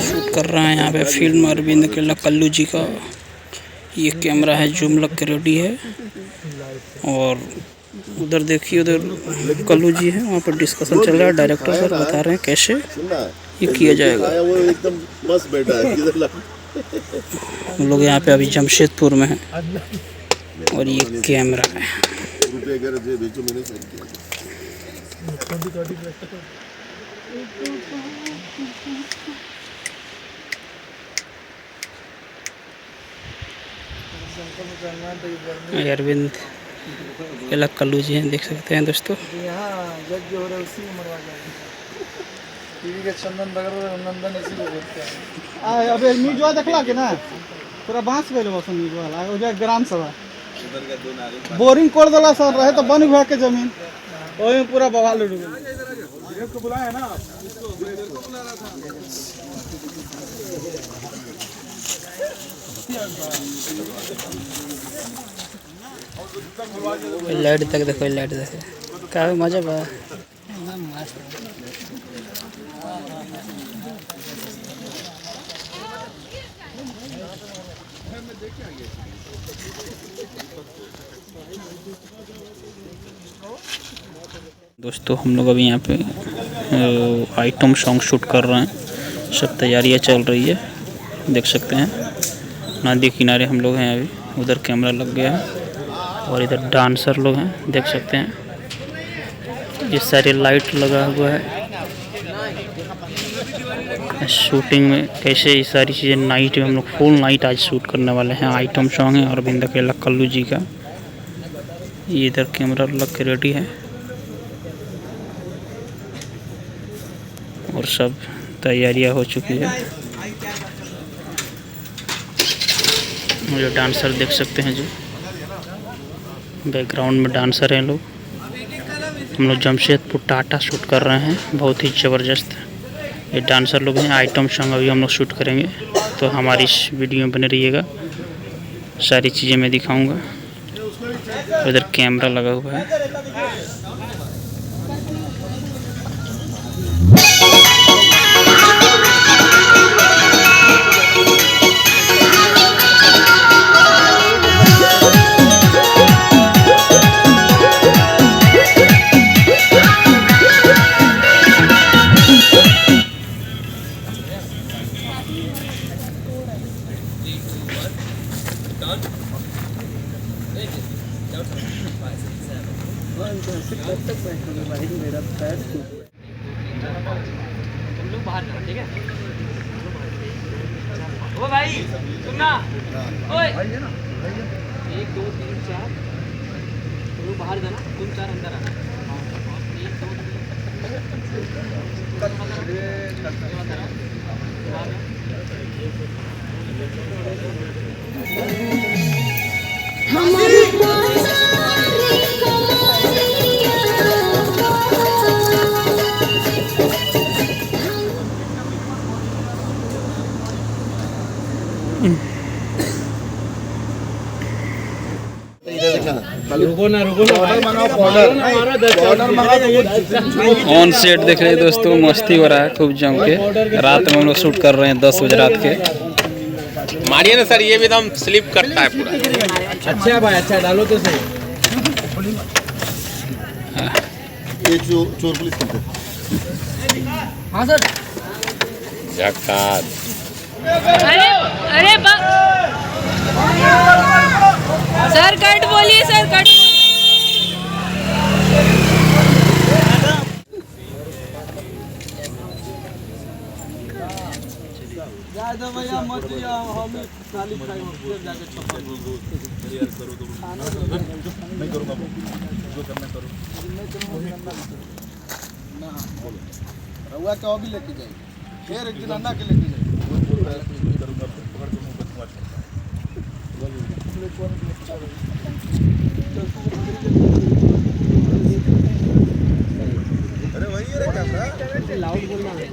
Shoot कर रहे हैं यहाँ पे फिल्म अरविंद केला कल्लू जी का। ये कैमरा है जूम लग के रेडी है। और उधर देखिए, उधर कल्लू जी है, वहाँ पर डिस्कशन चल रहा है। डायरेक्टर सर बता रहे हैं कैसे ये किया जाएगा। हम लोग यहाँ पे अभी जमशेदपुर में हैं और ये कैमरा है। अरविंद केला कल्लू जी हैं, देख सकते हैं दोस्तों। अबे न्यूज़ देखला के ना पूरा बांस गइल बस न्यूज़ वाला हो जाए ग्राम सभा बोरिंग कर देला सर रहे तो बन हुआ के जमीन ओए में पूरा बवाल उड़ गया। को बुलाया ना लाइट तक देखो, लाइट देखो क्या मजा बा, एकदम मस्त। दोस्तों हम लोग अभी यहाँ पे आइटम सॉन्ग शूट कर रहे हैं। सब तैयारियाँ चल रही है, देख सकते हैं। नदी किनारे हम लोग हैं अभी, उधर कैमरा लग गया है और इधर डांसर लोग हैं, देख सकते हैं। ये सारे लाइट लगा हुआ है। शूटिंग में कैसे ये सारी चीज़ें नाइट में हम लोग फुल नाइट आज शूट करने वाले हैं। आइटम सॉन्ग है अरविंद केला कल्लू जी का। ये इधर कैमरा लग के रेडी है और सब तैयारियां हो चुकी है। जो डांसर देख सकते हैं, जो बैकग्राउंड में डांसर हैं लोग। हम लोग जमशेदपुर टाटा शूट कर रहे हैं, बहुत ही ज़बरदस्त ये डांसर लोग हैं। आइटम सॉन्ग अभी हम लोग शूट करेंगे, तो हमारी इस वीडियो में बने रहिएगा। सारी चीज़ें मैं दिखाऊंगा। उधर कैमरा लगा हुआ है। ठीक है ओ भाई सुनना ओए 1 2 3 4 तुम लोग बाहर जाना, तुम 4 अंदर आना। 1 2 ऑन सेट देख रहे हैं दोस्तों, मस्ती हो रहा है खूब जम के। रात में हम लोग शूट कर रहे हैं 10 बजे रात के। मारिए ना सर, ये भी एकदम स्लिप करता है पूरा। अच्छा भाई, अच्छा डालो तो सही। ये चोर पुलिस करते। हाँ सर। झकास। अरे अरे सर कट बोलिए, सर कट। ज्यादा भैया मत हम खाली जाके छप्पन नहीं करूँगा, जो करना करो। ना बोलो रउआ के अभी लेके जाए, फिर एक दिन अन्ना के लेके जाए। अरे वही है कैमरा, लाउड बोलना है।